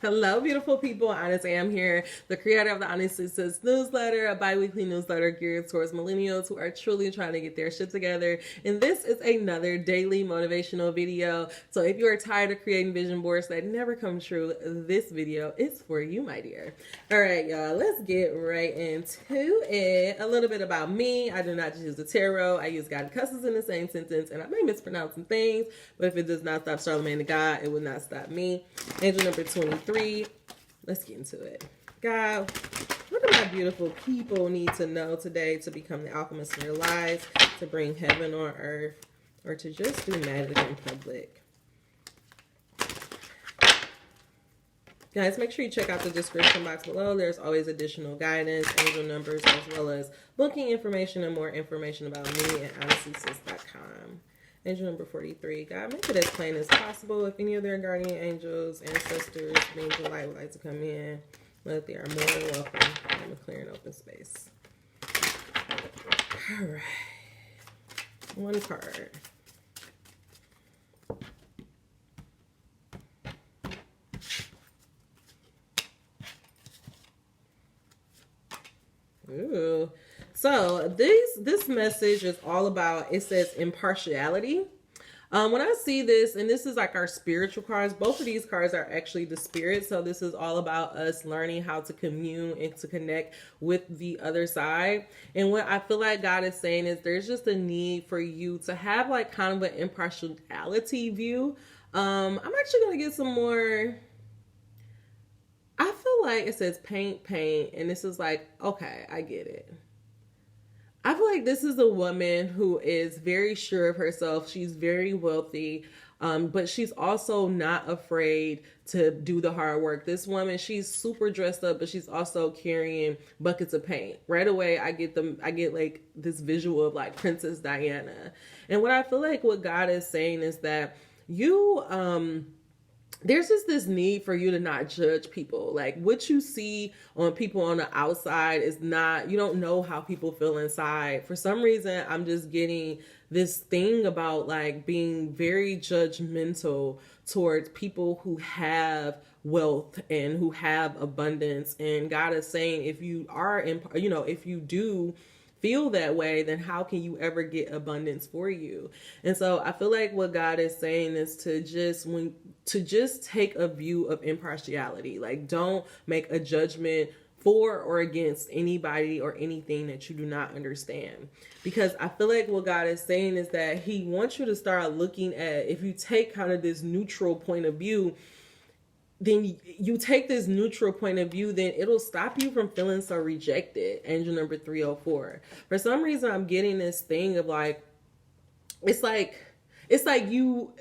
Hello, beautiful people. Honest Am here, the creator of the Honest Sisters newsletter, a bi-weekly newsletter geared towards millennials who are truly trying to get their shit together. And this is another daily motivational video. So if you are tired of creating vision boards that never come true, this video is for you, my dear. All right, y'all, let's get right into it. A little bit about me. I do not just use the tarot. I use God and cusses in the same sentence, and I may mispronounce some things, but if it does not stop Charlemagne the God, it will not stop me. Angel number 23. Let's get into it. God, what do my beautiful people need to know today to become the alchemist in their lives, to bring heaven on earth, or to just do magic in public? Guys, make sure you check out the description box below. There's always additional guidance, angel numbers, as well as booking information and more information about me at honestysis.com. Angel number 43. God, make it as plain as possible. If any of their guardian angels, ancestors, beings of light would like to come in, let they are more than welcome. I'm going to clear an open space. All right. One card. Ooh. So this message is all about, it says impartiality. When I see this, and this is like our spiritual cards, both of these cards are actually the spirit. So this is all about us learning how to commune and to connect with the other side. And what I feel like God is saying is there's just a need for you to have like kind of an impartiality view. I'm actually going to get some more. I feel like it says paint, and this is like, okay, I get it. I feel like this is a woman who is very sure of herself. She's very wealthy, but she's also not afraid to do the hard work. This woman, she's super dressed up, but she's also carrying buckets of paint. Right away, I get like this visual of like Princess Diana. And what I feel like what God is saying is that you, there's just this need for you to not judge people. Like what you see on people on the outside is not, you don't know how people feel inside. For some reason, I'm just getting this thing about like being very judgmental towards people who have wealth and who have abundance. And God is saying, if you are, if you do feel that way, then how can you ever get abundance for you? And so I feel like what God is saying is to just take a view of impartiality. Like don't make a judgment for or against anybody or anything that you do not understand. Because I feel like what God is saying is that he wants you to start looking at, if you take kind of this neutral point of view, then you take this neutral point of view, then it'll stop you from feeling so rejected. Angel number 304. For some reason, I'm getting this thing of like, it's like you,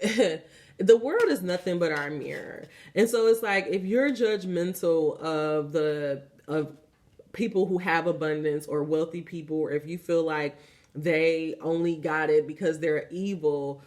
the world is nothing but our mirror. And so it's like, if you're judgmental of people who have abundance or wealthy people, or if you feel like they only got it because they're evil,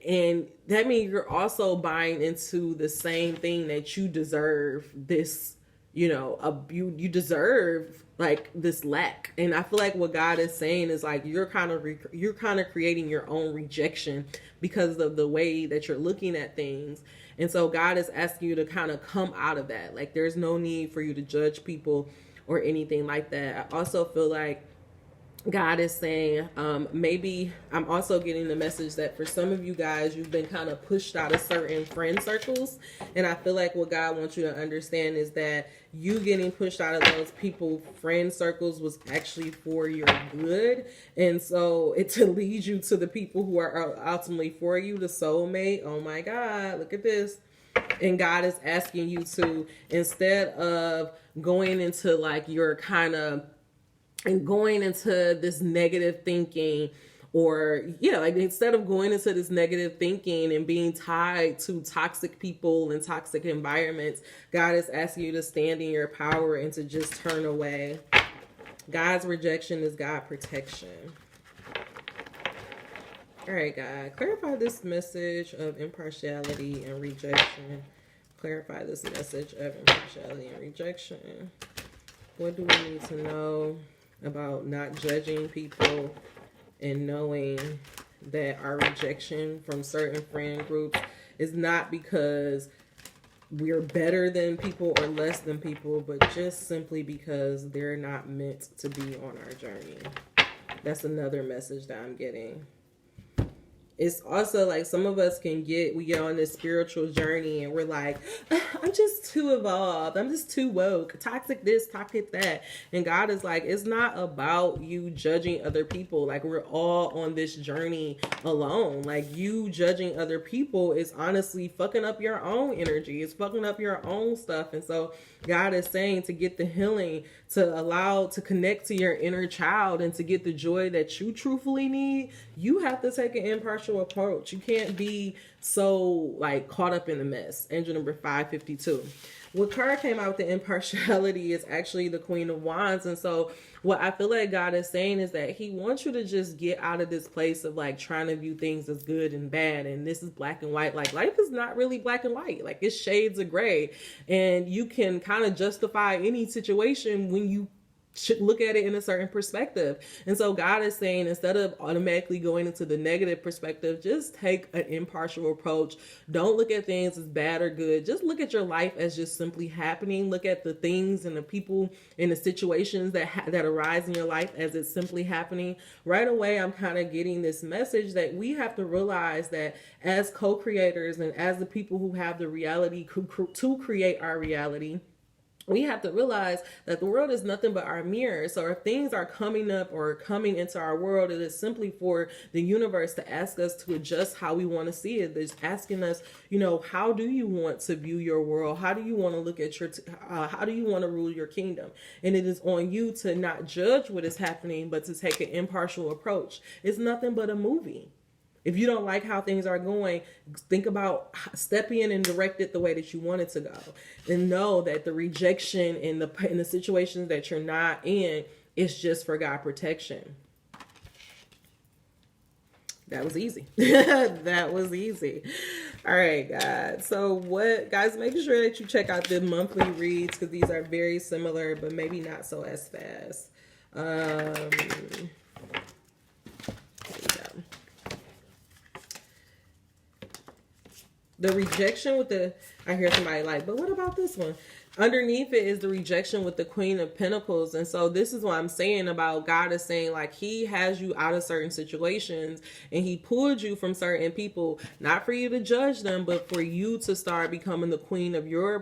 and that means you're also buying into the same thing that you deserve this, you deserve like this lack. And I feel like what God is saying is like you're kind of creating your own rejection because of the way that you're looking at things. And so God is asking you to kind of come out of that. Like there's no need for you to judge people or anything like that. I also feel like God is saying, maybe I'm also getting the message that for some of you guys, you've been kind of pushed out of certain friend circles. And I feel like what God wants you to understand is that you getting pushed out of those friend circles was actually for your good. And so it to lead you to the people who are ultimately for you, the soulmate. Oh my God, look at this. And God is asking you to, instead of going into like your kind of, and going into this negative thinking, or like instead of going into this negative thinking and being tied to toxic people and toxic environments, God is asking you to stand in your power and to just turn away. God's rejection is God's protection. All right, God, clarify this message of impartiality and rejection. Clarify this message of impartiality and rejection. What do we need to know about not judging people and knowing that our rejection from certain friend groups is not because we're better than people or less than people, but just simply because they're not meant to be on our journey. That's another message that I'm getting. It's also like some of us we get on this spiritual journey and we're like, I'm just too evolved. I'm just too woke. Toxic this, toxic that. And God is like, it's not about you judging other people. Like, we're all on this journey alone. Like, you judging other people is honestly fucking up your own energy. It's fucking up your own stuff. And so God is saying to get the healing, to connect to your inner child and to get the joy that you truthfully need, you have to take an impartial approach. You can't be so like caught up in the mess. Angel number 552. What card came out with the impartiality is actually the Queen of Wands. And so what I feel like God is saying is that he wants you to just get out of this place of like trying to view things as good and bad. And this is black and white. Like, life is not really black and white. Like, it's shades of gray. And you can kind of justify any situation when you should look at it in a certain perspective. And so God is saying, instead of automatically going into the negative perspective, just take an impartial approach. Don't look at things as bad or good. Just look at your life as just simply happening. Look at the things and the people and the situations that arise in your life as it's simply happening. Right away, I'm kind of getting this message that we have to realize that as co-creators and as the people who have the reality to create our reality, we have to realize that the world is nothing but our mirror. So if things are coming up or coming into our world, it is simply for the universe to ask us to adjust how we want to see it. It's asking us, how do you want to view your world? How do you want to look at how do you want to rule your kingdom? And it is on you to not judge what is happening, but to take an impartial approach. It's nothing but a movie. If you don't like how things are going, think about step in and direct it the way that you want it to go. And know that the rejection in the situations that you're not in is just for God protection. That was easy. That was easy. All right, guys. So guys, make sure that you check out the monthly reads because these are very similar, but maybe not so as fast. The rejection with I hear somebody like, but what about this one? Underneath it is the rejection with the Queen of Pentacles. And so this is what I'm saying about God is saying, like, he has you out of certain situations and he pulled you from certain people, not for you to judge them, but for you to start becoming the queen of your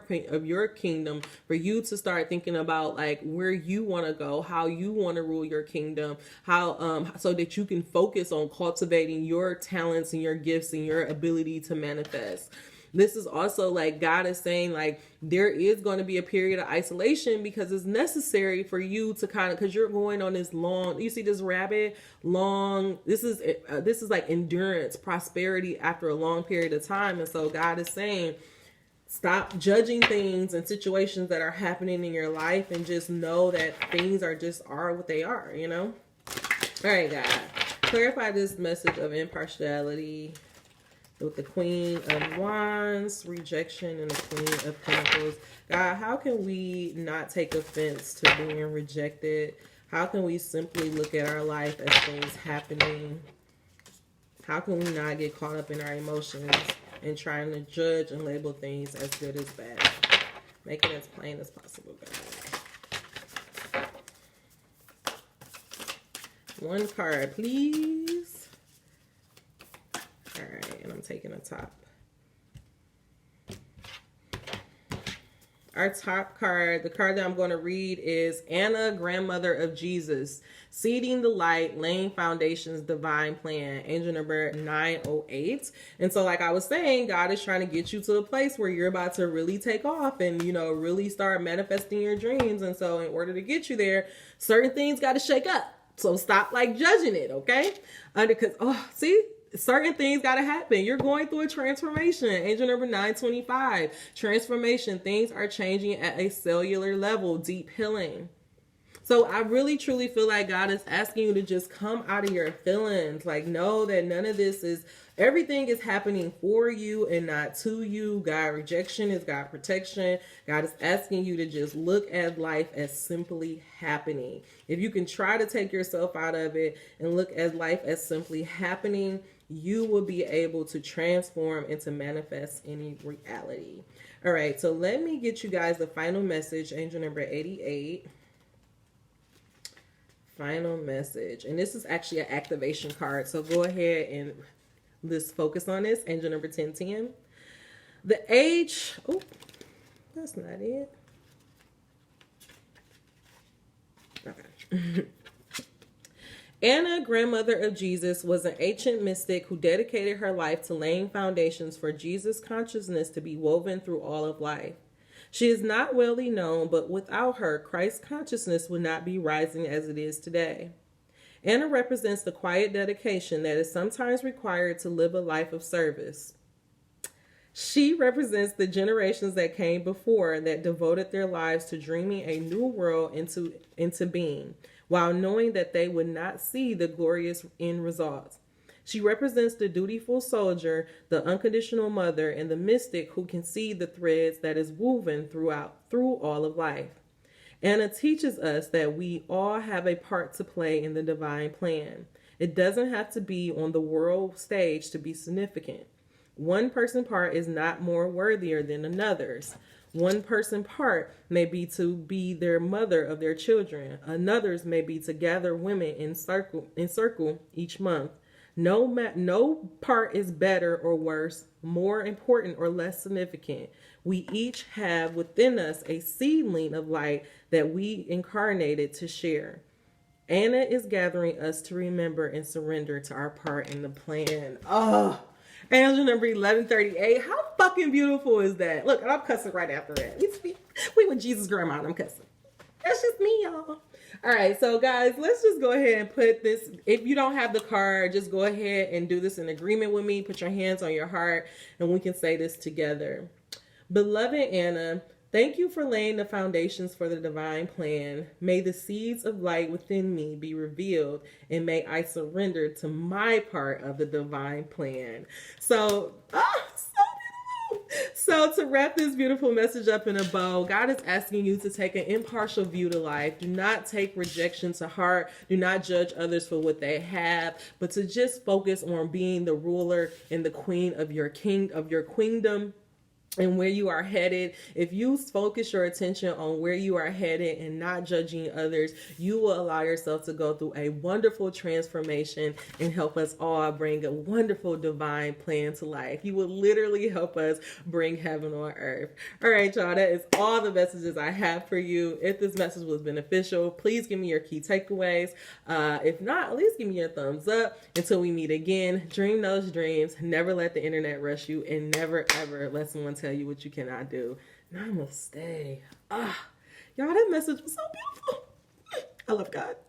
kingdom, for you to start thinking about like where you want to go, how you want to rule your kingdom, how so that you can focus on cultivating your talents and your gifts and your ability to manifest. This is also like God is saying, like, there is going to be a period of isolation because it's necessary for you to because you're going on this long, you see this this is like endurance, prosperity after a long period of time. And so God is saying, stop judging things and situations that are happening in your life and just know that things are what they are, All right, God. Clarify this message of impartiality with the Queen of Wands, rejection, and the Queen of Pentacles. God, how can we not take offense to being rejected? How can we simply look at our life as things happening? How can we not get caught up in our emotions and trying to judge and label things as good as bad? Make it as plain as possible, God. One card, please. All right, and I'm taking a top. Our top card, the card that I'm going to read is Anna, grandmother of Jesus, seeding the light, laying foundations, divine plan, angel number 908. And so like I was saying, God is trying to get you to a place where you're about to really take off and, really start manifesting your dreams. And so in order to get you there, certain things got to shake up. So stop like judging it, okay? Because, certain things got to happen. You're going through a transformation. Angel number 925. Transformation. Things are changing at a cellular level. Deep healing. So I really truly feel like God is asking you to just come out of your feelings. Like, know that none of this everything is happening for you and not to you. God rejection is God protection. God is asking you to just look at life as simply happening. If you can try to take yourself out of it and look at life as simply happening, you will be able to transform and to manifest any reality. All right, so let me get you guys the final message, angel number 88. Final message. And this is actually an activation card. So go ahead and let's focus on this. Angel number 1010. The age. Oh, that's not it. Okay. Anna, grandmother of Jesus, was an ancient mystic who dedicated her life to laying foundations for Jesus' consciousness to be woven through all of life. She is not widely known, but without her, Christ's consciousness would not be rising as it is today. Anna represents the quiet dedication that is sometimes required to live a life of service. She represents the generations that came before that devoted their lives to dreaming a new world into being, while knowing that they would not see the glorious end results. She represents the dutiful soldier, the unconditional mother, and the mystic who can see the threads that is woven through all of life. Anna teaches us that we all have a part to play in the divine plan. It doesn't have to be on the world stage to be significant. One person's part is not more worthier than another's. One person's part may be to be their mother of their children. Another's may be to gather women in circle each month. No part is better or worse, more important or less significant. We each have within us a seedling of light that we incarnated to share. Anna is gathering us to remember and surrender to our part in the plan. Oh, angel number 1138. How fucking beautiful is that? Look, I'm cussing right after that. We with Jesus grandma and I'm cussing. That's just me, y'all. All right, so guys, let's just go ahead and put this. If you don't have the card, just go ahead and do this in agreement with me. Put your hands on your heart and we can say this together. Beloved Anna, thank you for laying the foundations for the divine plan. May the seeds of light within me be revealed, and may I surrender to my part of the divine plan. So to wrap this beautiful message up in a bow, God is asking you to take an impartial view to life. Do not take rejection to heart. Do not judge others for what they have, but to just focus on being the ruler and the queen of your queendom. And where you are headed. If you focus your attention on where you are headed and not judging others, you will allow yourself to go through a wonderful transformation and help us all bring a wonderful divine plan to life. You will literally help us bring heaven on earth. All right, y'all, that is all the messages I have for you. If this message was beneficial, please give me your key takeaways. If not, at least give me your thumbs up. Until we meet again, dream those dreams. Never let the internet rush you, and never ever let someone tell you what you cannot do. Namaste. Y'all, that message was so beautiful. I love God.